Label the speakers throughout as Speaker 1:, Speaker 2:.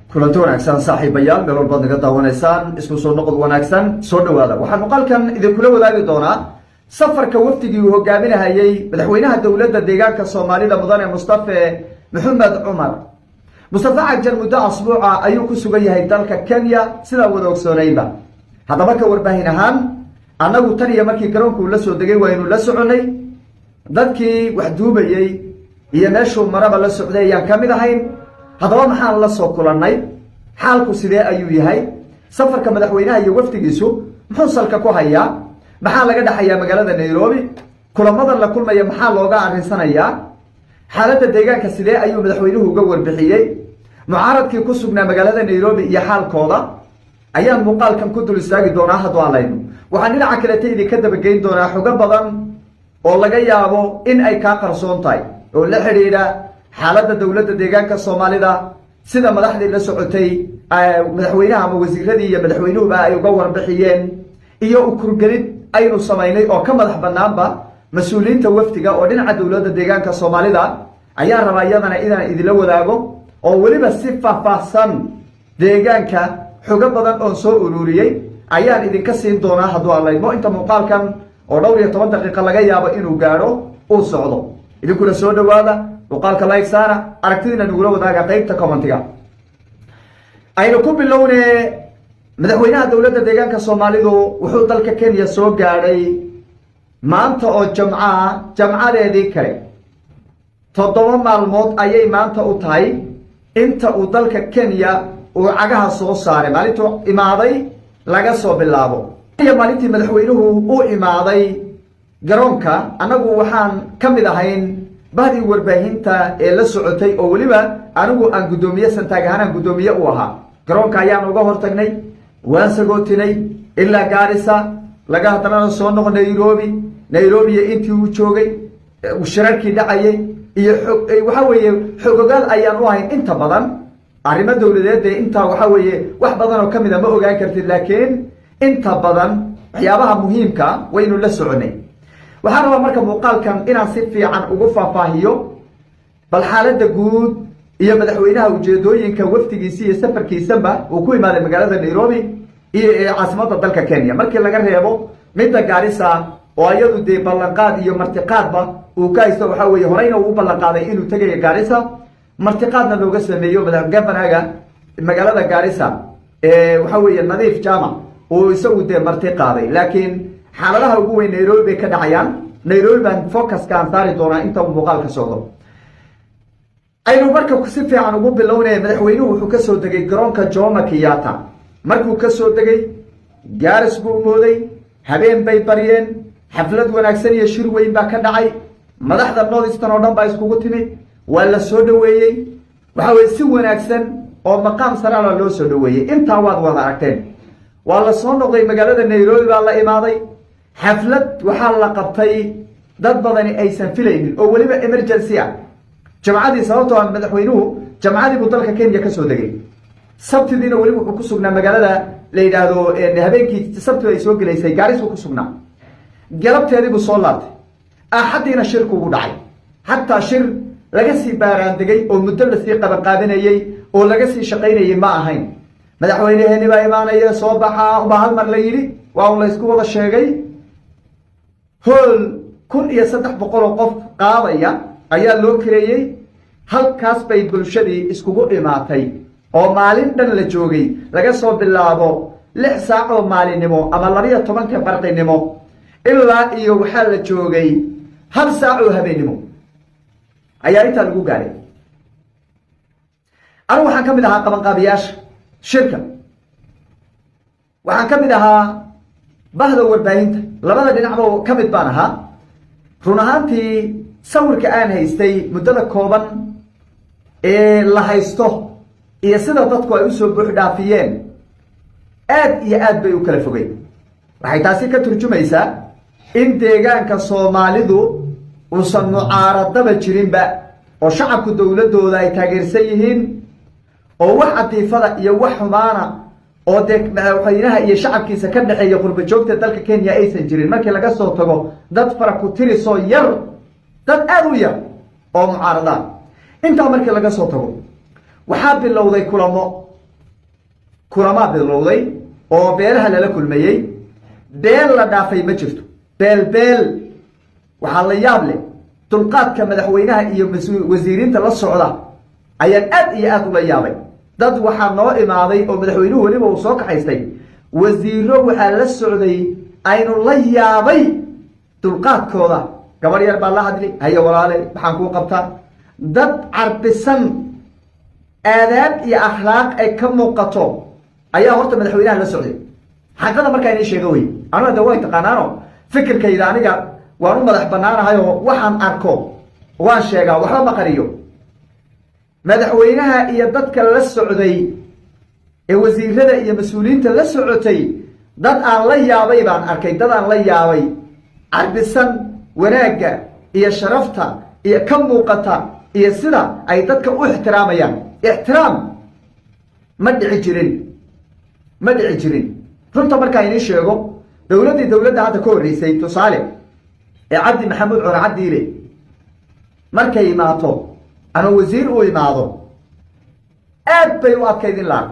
Speaker 1: kulanti wanaagsan saaxiibayaal meel walbaad naga daawanaysaan isku soo noqod wanaagsan soo dhawaada waxaan muuqaalkan idinkula wadaagi doonaa safarka wafdigii uu hogaaminayay madaxweynaha dowladda deegaanka Soomaalida mudane Mustafa Maxamed Cumar Mustafa Cajar muddo asbuuca ayuu ku sugan yahay dalka Kenya sida wada ogsoonayba hadaba ka warbaahin ahaan anagu tan iyo markii garoonku la soo degay waa inuu la soconay dadkii wax duubayay iyo meeshuu maraba la socday ayaan kamid ahayn hadaba maxaan la soo kulanay xaalku sidee ayuu yahay safarka madaxweynaha iyo wafdigiisu muxuu salka ku hayaa maxaa laga dhaxayaa magaalada Nairobi kulamada la kulmaya maxaa looga arinsanayaa xaaladda deegaanka sidee ayuu madaxweynuhu uga warbixiyay mucaaradkii ku sugnaa magaalada Nairobi iyo xaalkooda ayaan muuqaalkan ku dul istaagi doonaa haddii aan leeyno waxaan dhinaca kale idin ka dabageyn doonaa xogo badan oo laga yaabo in ay ka qarsoon tahay oo la xiriira xaaladda dowladda deegaanka Soomaalida sida madaxdii la socotay madaxweynaha ama wasiiradii iyo madaxweynuhu ay uga warbixiyeen iyo u kurgelid aynu sameynay oo ka madax banaanba mas'uuliyiinta wafdiga oo dhinaca dowladda deegaanka Soomaalida ayaa rabaa iyadana inaan idila wadaago oo waliba si faahfaahsan deegaanka xogo badan oo soo ururiyay ayaan idinka siin doonaa haddii aan leeyno inta muuqaalkan oo dhowr iyo 10 daqiiqo laga yaabo inuu gaaro uu socdo idinkuna soo dhawaada muuqaalka like saara aragtidina nagula wadaaga qaybta commentiga aynu ku bilownay madaxweynaha dowladda deegaanka Soomaalidu wuxuu dalka Kenya soo gaaray maanta oo jamcadeedii kale 7 maalmood ayay maanta u tahay inta uu dalka Kenya uu cagaha soo saaray maalintuu imaaday laga soo bilaabo iyo maalintii madaxweynuhu uu imaaday garoonka anagu waxaan kamid ahayn bahdii warbaahinta ee la socotay oo waliba anigu aan gudoomiye santaagahan gudoomiye u ahaa garoonka ayaan uga hortagnay waan sagootinay ilaa Garissa laga hadana soo noqonay Nairobi intii uu joogay shirarkii dhacayay iyo waxa weeye xogogaal ayaan u ahayn inta badan arrimo dawladeed inta waxa weeye wax badan oo kamid ah ma ogaan kartid laakiin inta badan waxyaabaha muhiimka waynu la soconay waxaan rabaa marka muuqaalkan inaan si fiican ugu faahfaahiyo bal xaaladda guud iyo madaxweynaha ujeedooyinka wafdigiisa iyo safarkiisaba uu ku imaaday magaalada Nairobi iyo caasimadda dalka Kenya markii laga reebo midda Garissa oo ayadu de ballanqaad iyo martiqaadba uu ka haysto waxa weeye horeyna uu ballanqaaday inuu tagayo Garissa martiqaadna looga sameeyo madaxweynaha magaalada Garissa waxa weeye Nadiif Jama oo isagu de martiqaaday laakiin xaaladaha ugu weyn Nairobi ka dhacayaan Nairobi baan focus ka saari doonaa inta uu muuqaalka socdo aynu marka si fiican ugu bilownay madaxweynuhu wuxuu ka soo degay garoonka Jomo Kenyatta markuu ka soo degay Garissa buu mooday habeen bay bariyeen xaflad wanaagsan iyo shir weyn baa ka dhacay madaxda Northeastern oo dhan baa iskugu timid waa la soo dhaweeyay waxa weeye si wanaagsan oo maqaam sare loo soo dhaweeyay inta waad wada aragteen waa la soo noqday magaalada Nairobi baa la imaaday xaflad waxaa la qabtay dad badan aysan filaynin oo waliba emergency ah jamacadii sababtoo ah madaxweynuhu jamacadii buu dalka Kenya ka soo degay sabtidiina waliba wuxuu ku sugnaa magaalada la yiraahdo habeenkii sabtida ay soo galeysay Garissa ku sugnaa galabteedii buu soo laabtay axadiina shirku ugu dhacay hatta shir laga sii baaraan degay oo muddo la sii qabanqaabinayay oo laga sii shaqaynayay ma ahayn madaxweynaheeni baa imaanaya soo baxa hal mar la yiri waa la isku wada sheegay hol 1300 qof qaadaya ayaa loo kireeyay halkaas bay bulshadii iskugu imaatay oo maalin dhan la joogay laga soo bilaabo 6 saac oo maalinimo ama 12 barqinimo ilaa iyo waxa la joogay 1 saac oo habeenimo ayaa inta lagu gaaray anigu waxaan kamid ahaa qabanqaabiyaasha shirka waxaan kamid ahaa bahda warbaahinta labada dhinacba kamid baan ahaa run ahaantii sawirka aan haystay muddada kooban ee la haysto iyo sida dadku ay u soo buux dhaafiyeen aad iyo aad bay u kala fogay waxay taasi ka turjumaysaa in deegaanka Soomaalidu uusan mucaaradaba jirinba oo shacabku dawladooda ay taageersan yihiin oo wax catiifada iyo wax xumaana oo madaxweynaha iyo shacabkiisa ka dhaxeeya qurba joogta dalka Kenya aysan jirin markii laga soo tago dad fara ku tiriso yar dad aad u yar oo mucaarada inta markii laga soo tago waxaa bilowday kulamo كلما بالروضي أو بيلها لكل مية بيل لا دافي ما شفته بيل وحال يابله تلقات كما دحوينها iyo wasiiriinta la socda ayaan aad iyo aad ula yaabay dad waxa noo imaaday oo madaxweynuhu waliba uu soo kaxaystay wasiiro waxa la socday aynu la yaabay dulqaadkooda gabar yar baa la hadlay hayo walaale waxaan ku qabtaa dad carbisan aadaab iyo akhlaaq ay ka muuqato ayaa horta madaxweynaha la socday xaqada markaa inay sheego way aniga daway taqaanaano fikirkayda aniga waan u madax banaanahay oo waxaan arko waan sheegaa waxba ma qariyo madaxweynaha iyo dadka la socday ee wasiirada iyo mas'uuliyiinta la socotay dad aan la yaabay baan arkay dad aan la yaabay carbisan wanaaga iyo sharafta iyo ka muuqata iyo sida ay dadka u ixtiraamayaan ixtiraam ma dhici jirin runta markaa inii sheego dowladda hadda ka horreysay tusaale عبد محمود عمر عبدي لي مركي ماتو أنا وزير ويماضو أبي وأبكيدين لك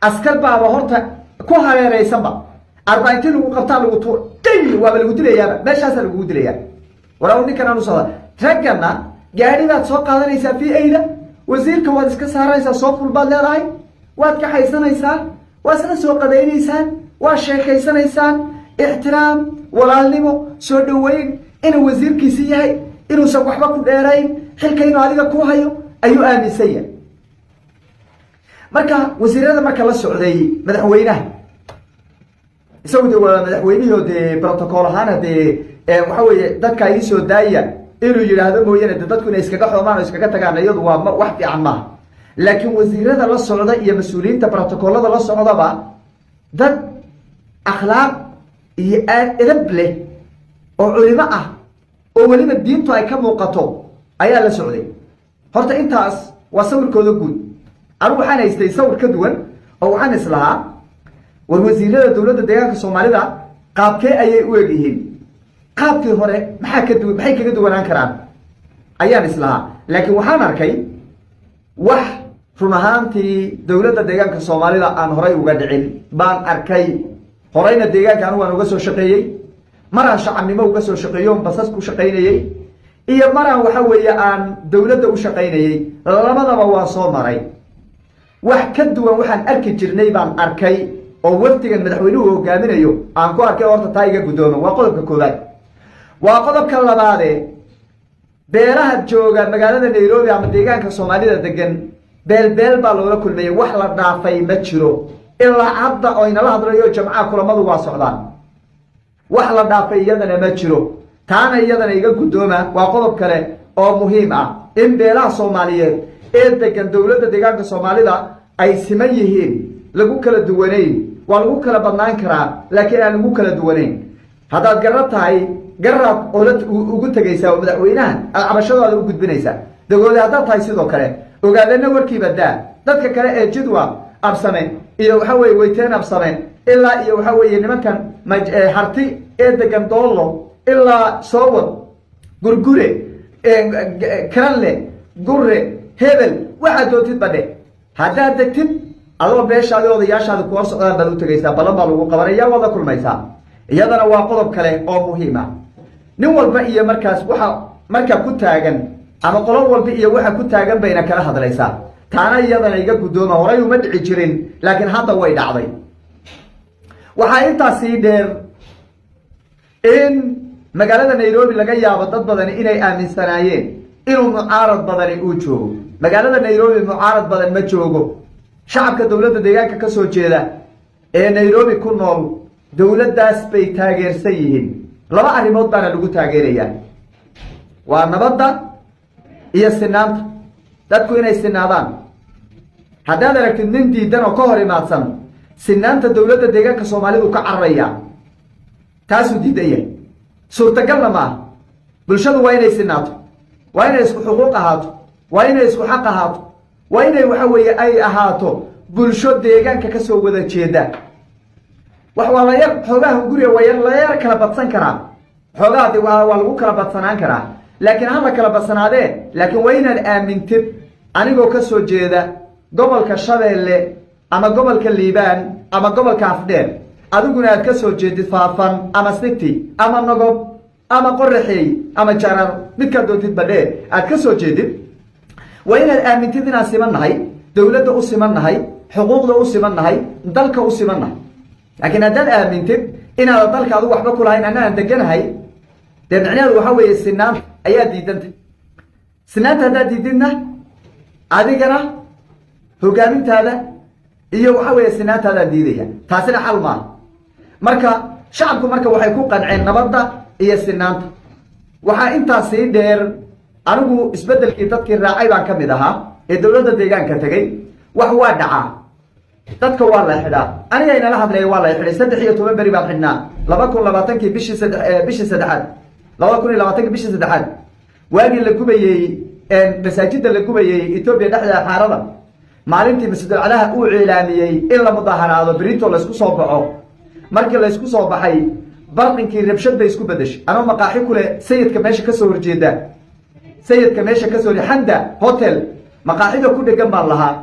Speaker 1: أسكر بابا هرتا كوها رئيسا با 40 وقبطان وطور كي وابلغود لي يابا ماش هسا لغود لي يابا وراوني كان نصلا ترقنا قاعدي ذات سوق هذا ليسا في أيلا وزير كواد اسكا سارا يسا سوق البال راي وادك حيسان يسان واسنا سوق دين يسان واشيخ يسان يسان احترام walaalnimo soo dhaweyn inuu wasiirkiisa yahay inuu san waxba ku dheerayn xilka inuu adiga ku hayo ayuu aaminsan yahay marka wasiirada marka la socday madaxweynaha isagoo waa madaxweynaha de protocol ahaan de waxa weeye dadka ay soo daaya inuu yiraahdo mooyane dadku inay iskaga xoomaan iskaga tagaan iyadu waa wax fiican ma laakiin wasiirada la socda iyo mas'uuliyiinta protocolada la socdaba dad akhlaaq iyo edeb leh oo culimo ah oo waliba diintu ay ka muuqato ayaa la socday horta intaas waa sawirkooda guud anigu waxaan haystay sawir ka duwan oo waxaan islahaa war wasiirada dowladda deegaanka Soomaalida qaabkee ayay u eegyihiin qaabkii hore maxay kaga duwanaan karaan ayaan islahaa laakiin waxaan arkay wax run ahaantii dowladda deegaanka Soomaalida aan horay uga dhicin baan arkay horayna deegaanka anigu waan uga soo shaqeeyay maraan shacabnimo uga soo shaqeeyo basas ku shaqeynayay iyo maraan waxa weeye aan dowladda u shaqeynayay labadaba waa soo maray wax ka duwan waxaan arki jirnay baan arkay oo waqtigan madaxweynuhu hogaaminayo aan ku arkay horta tayga gudoomo waa qodobka koowaad waa qodobka labaad beelaha jooga magaalada Nairobi ama deegaanka Soomaalida degan beel baa loola kulmay wax la dhaafay ma jiro ilaa hadda oo inala hadlayo jamca kulamadu waa socdaan wax la dhaafay iyadana ma jiro taana iyadana iga gudooma waa qodob kale oo muhiim ah in beelaha Soomaaliyeed ee degan dowladda deegaanka Soomaalida ay siman yihiin lagu kala duwaneyn waa lagu kala badnaan karaa laakiin aan lagu kala duwaneyn hadaad garatahay garab oo la ugu tagaysaa madaxweynaha cabashadooda u gudbinaysa dawladda hadaad tahay sidoo kale ogaadana warkiiba dadka kale ee jidwa absame iyo waxa weeye weyteen absame ilaa iyo waxa weeye nimankan harti ee degan doolo ilaa soowad gurgure kranle gurre hebel waxa dootid badhe haddaad degtid adoo beeshaada odayaashaada ku hor socdaan baad u tagaysaa balan baa lagu qabanaya wada kulmaysaa iyadana waa qodob kale oo muhiim ah nin walba iyo markaas waxa marka ku taagan ama qolo walba iyo waxa ku taagan bayna kala hadlaysaa taana iyadana iga gudooma horay uma dhici jirin laakiin hadda way dhacday waxa intaas dheer in magaalada Nairobi laga yaabo dad badan inay aaminsanaayeen inuu mucaarad badan uu joogo magaalada Nairobi mucaarad badan ma joogo shacabka dowladda deegaanka ka soo jeeda ee Nairobi ku nool dowladdaas bay taageersan yihiin laba arrimood bana lagu taageerayaa waa nabadda iyo sinaanta dadku inay sinaadaan haddaad aragtid nin diidan oo ka hor imaadsan sinaanta dowladda deegaanka Soomaalidu ka carraya taasuu diidaya suurtagalna ma bulshadu waa inay sinaato waa inay isku xuquuq ahaato waa inay isku xaq ahaato waa inay waxa weeye ay ahaato bulsho deegaanka ka soo wada jeeda wax waa la yar xoogaha guriga waa la yar kala badsan karaa xoogaha waa lagu kala badsanaan karaa laakiin hada kala badsanaadee laakiin waa inaad aamintid anigoo ka soo jeeda gobolka Shabeelle ama gobolka liibaan ama gobolka afdheer adiguna aad ka soo jeedid faafan ama city ama nogob ama qoraxey ama jarar midka doodid badhe aad ka soo jeedid waa inaad aamintid inaan simannahay dowladda u simannahay xuquuqda u simannahay dalka u simannahay laakiin haddaad aamintid inaad dalka adigu waxba ku lahayn anaan deganahay dee micnaheedu waxa weeye sinaanta ayaa diidantay sinaanta haddaad diididna adigana hogaamintaada iyo waxa weeye sinaantaada diidaya taasina xal maaha marka shacabku marka waxay ku qanceen nabadda iyo sinaanta waxaa intaas sii dheer anigu isbedelkii dadkii raacay baan ka mid ahaa ee dowladda deegaanka tegay wax waa dhacaa dadka waa la xidhaa aniga inala hadlaya waa la xidhay 13 beri baan xidhnaa 2020 bishii saddexaad 2020 bishii saddexaad waagii la gubayay masaajidda la gubayay Itoobiya dhexdeeda xaarada maalintii masjidul calaha uu ciilaamiyay in la mudaharaado berito la isku soo baxo markii la isku soo baxay barqinkii rabshad bay isku bedeshay anoo maqaaxi kule sayidka meesha ka soo horjeeda sayidka meesha ka soo xanda hotel maqaaxida ku dhagan baan lahaa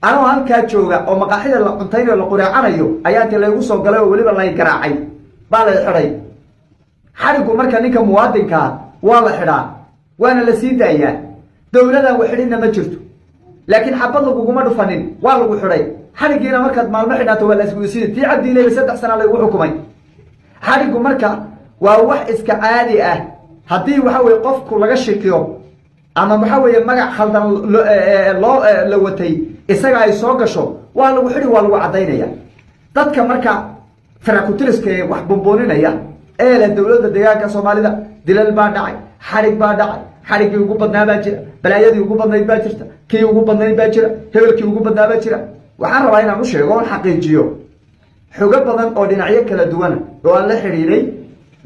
Speaker 1: anoo halkaa jooga oo maqaaxida la cuntaynayo la quraacanayo ayaa inta lagu soo galay oo waliba la garaacay baa la xidhay xarigu marka ninka muwaadinka waa la xidhaa waana la sii daayaa dowladan waxidina ma jirto laakiin xabad laguma dhufanin waa lagu xidhay xarigiina markaad maalmo xidhaato waa la isku sii tii cabdiilay 3 sano lagu xukumay xarigu marka waa wax iska caadi ah haddii waxa weeye qofku laga shakiyo ama waxa weeye magac khaldan loo la watay isaga ay soo gasho waa lagu xidhi waa lagu cadaynaya dadka marka farakutiriska wax bombooninaya ee la dowladda deegaanka Soomaalida dilal baa dhacay xarig baa dhacay xarigii ugu badnaa baa jira balaayadii ugu badnayd baa jirta kii ugu badnayd baa jira hebelkii ugu badnaa baa jira waxaan rabaa inaan u sheego oo xaqiijiyo xogo badan oo dhinacyo kala duwan oo aan la xiriiray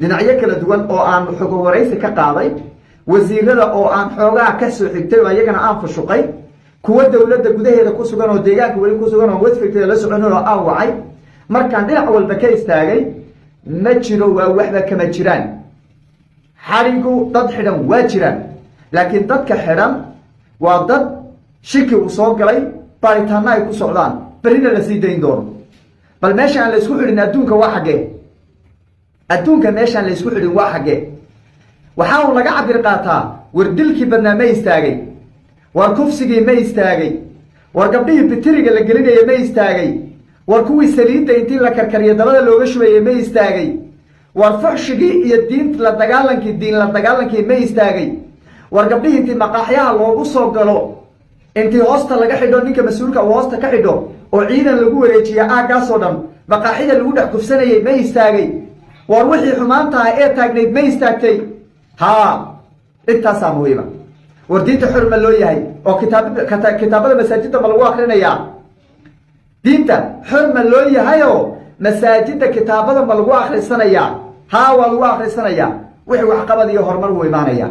Speaker 1: dhinacyo kala duwan oo aan xogo waraysi ka qaaday wasiirada oo aan xoogaa ka soo xigtay oo ayagana aan fashuqay kuwa dowladda gudaheeda ku sugan oo deegaanka wali ku sugan oo wasfigteeda la soconayo aan wacay markaan dhinac walba ka istaagay ma jiro waa waxba kama jiraan xarigu dad xidhan waa jiraan laakiin dadka xidhan waa dad shiki uu soo galay baaritaanna ay ku socdaan berrina la sii dayn doono bal meesha aan la isku xidhin adduunka waa xaggee adduunka meesha aan la isku xidhin waa xaggee waxaa uu laga cabir qaataa war dilkii badnaa ma istaagay war kufsigii ma istaagay war gabdhihii bitiriga la gelinaya ma istaagay war kuwii saliidda intii la karkariyo dabada looga shubayay ma istaagay war fuxshigii iyo diin la dagaalankii ma istaagay war gabdhihii intii maqaaxyaha loogu soo galo intii hoosta laga xidho ninka mas-uulka uu hoosta ka xidho oo ciidan lagu wareejiya aaggaasoo dhan maqaaxida lagu dhex kufsanayay ma istaagay war wixii xumaantaha ee taagnayd ma istaagtay haa intaasaa muhiima war diinta xurma loo yahay oo kitaabada masaajidda ma lagu akrinayaa diinta xurma loo yahayoo masaajidda kitaabada ma lagu akhrisanayaa haa waa lagu akhrisanayaa wixii waxqabad iyo horumar wuu imaanaya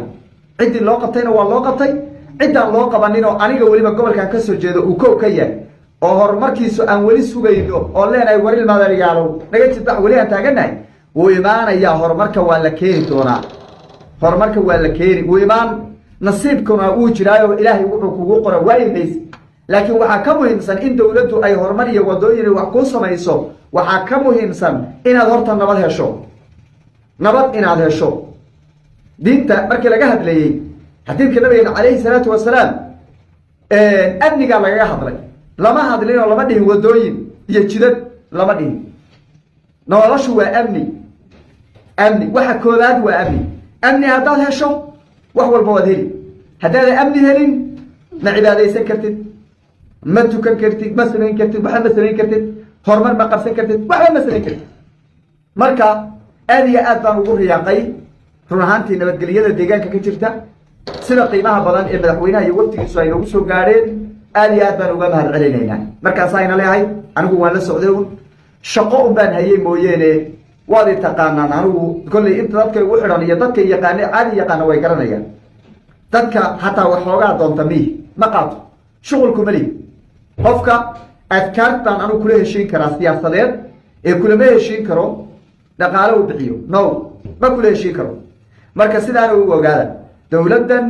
Speaker 1: ciddii loo qabtayna waa loo qabtay ciddaan loo qabanin oo aniga weliba gobolkan ka soo jeedo uu kow ka yahay oo horumarkiisu aan weli sugayno oo leenahay waril madariyaalow naga jidbax weli aan taaganahay wuu imaanayaa horumarka waa la keeni doonaa horumarka waa la keeni wuu imaan nasiibkuna wuu jiraayo ilaahay wuxuu kugu qora waayimays laakiin waxaa ka muhiimsan in dowladdu ay horumar iyo wadooyin wax ku samayso waxaa ka muhiimsan inaad horta nabad hesho nabad inaad hesho diinta markii laga hadlayay xadiidka nabigeena calayhi salaatu wasalaam amnigaa lagaga hadlay lama hadlin oo lama dhihin wadooyin iyo jidad lama dhihin noloshu waa amni waxa koobaad waa amni haddaad hesho wax walba waad heli haddaadan amni helin ma cibaadaysan kartid ma tukan kartid ma samayn kartid waxba ma samayn kartid horumar ma qabsan kartid waxba ma samayn kartid marka aad iyo aad baan ugu riyaaqay run ahaantii nabadgelyada deegaanka ka jirta sida qiimaha badan ee madaxweynaha iyo waftigiisu ay nagu soo gaadheen aad iyo aad baan uga mahad celinaynaa markaasaa ina leeyahay anigu waan la socday un shaqo un baan hayay mooyeene waad i taqaanaan anigu kolley inta dadka igu xidhan iyo dadka yaqaane caadi yaqaana way garanayaan dadka hataa waxoogaa doonta miih ma qaato shuqulkuma lihi qofka adkaartaan anigu kula heshiin karaa siyaasadeed ee kulama heshiin karo dhaqaale uu bixiyo no ma kula heshiin karo marka sidaana u ogaada dowladdan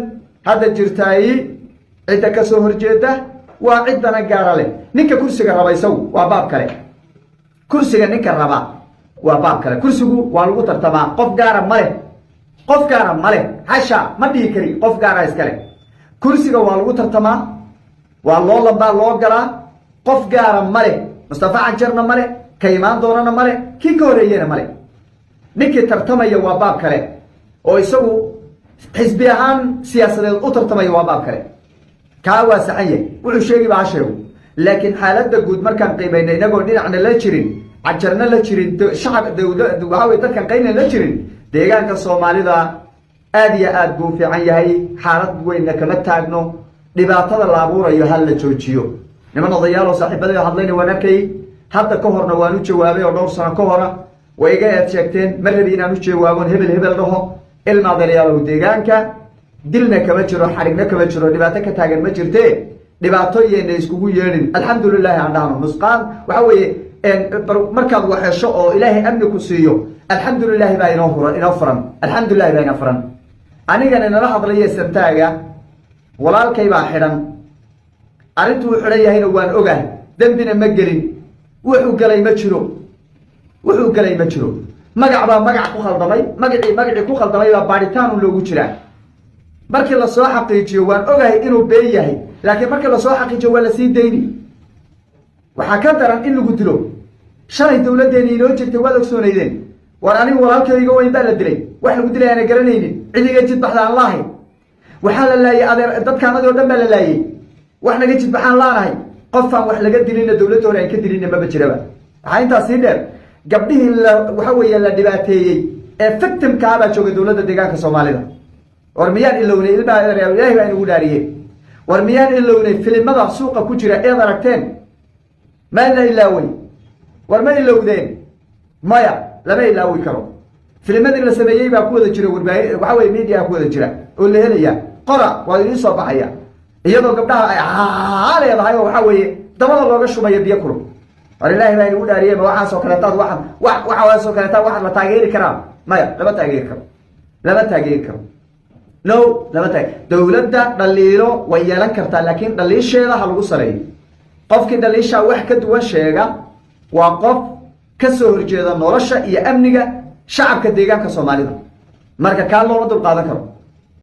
Speaker 1: hadda jirtaayi cidda ka soo horjeeda وعدنا قارله نك كرسي ربا يسو وباب كله كرسي نك ربا وباب كله كرسيه والو ترتما قف قارا ماله قف قارا ماله حشا ما بيكري قف قارا اسكله كرسيه والو ترتما والله لبا لو غلا قف قارا ماله مصطفى عجرنا ماله كيمان دورنا ماله كي كورينا ماله نك ترتمaya waa baab kale oo isagu xisbi ahaan siyaasadeed u tartamaya waa baab kale ka waasaxay wuxuu sheegay baasheeyo laakiin xaaladda guud markaan qiimeynay inagoo dhinacna la jirin cajarna la jirin shacab dawladda waxa way dadkan qayna la jirin deegaanka Soomaalida aad iyo aad buu fiican yahay xaalad weyn kama taagno dhibaatada la abuurayo hal la joojiyo niman odayaal oo saaxiibada hadlayna wanakay hadda ka horna waanu jawaabay oo dhowr sano ka hora ويجي أتشكتين مرة بينا نشجع وابون هبل راه المعضلة وديجانك دلنا كمجرو حرقنا كمجرو دبعتك تاجر مجرتي دبعتوي الناس كوجيرين الحمد لله عندهم نسقان وحوي إن مركز وحشة إلهي أملك سيو الحمد لله بين أفرن الحمد لله بين أفرن أنا جانا نلاحظ لي استنتاجا ولا الكيبا حرام أردت حرية هنا وان أجاه ذنبنا مجرين وحوجلي مجرو wuxuu galay ma jiro magac ku khaldamay magacii ku khaldamay baa baaritaan loogu jiraa markii la soo xaqiijiyo waan ogahay inuu been yahay laakiin markii la soo xaqiijiyo waa la sii deyni waxa ka daran in lagu dilo shalay dawladeena inoo jirtay wada soonaydeen war anigu walaalkayga weyn baa la dilay wax lagu dilay aan garanaynin cidiga jid baxdaan laahay waxa la laayay adeer dadkaan adoo dhan baa la laayay wax naga jid baxaan laanahay qofaan wax laga dilina dawladda hore ay ka dilina ma jiraba waxa intaas sii dheer gabdhihii waxa weeye la dhibaateeyay ee victimka baa joogay dawladda deegaanka Soomaalida war miyaan ilowna ilaahay baa inagu dhaariyay war miyaan ilowna filimada suuqa ku jira ee aragteen ma la ilaaway war ma ilowdeen maya lama ilaawi karo filimada la sameeyay baa ku wada jira warbaahin waxa weeye media ku wada jira oo la helaya qora waa idin soo baxaya iyadoo gabdhaha ay leedahay waxa weeye dabada looga shubayo biyo kulul والله ما يقول أريه ما واحد سكرتات واحد سكرتات واحد لا تغيير كلام ما لا تغيير كلام لا تغيير كلام لو لا تغيير دولة دليله ويانا كرتا لكن دليل شيء له حلو صريح قف كده ليش واحد وشيء وقف كسر جدا نورشة يأمنك شعب كديجان كصومالي مركا كان لونه دول قاعدة كرام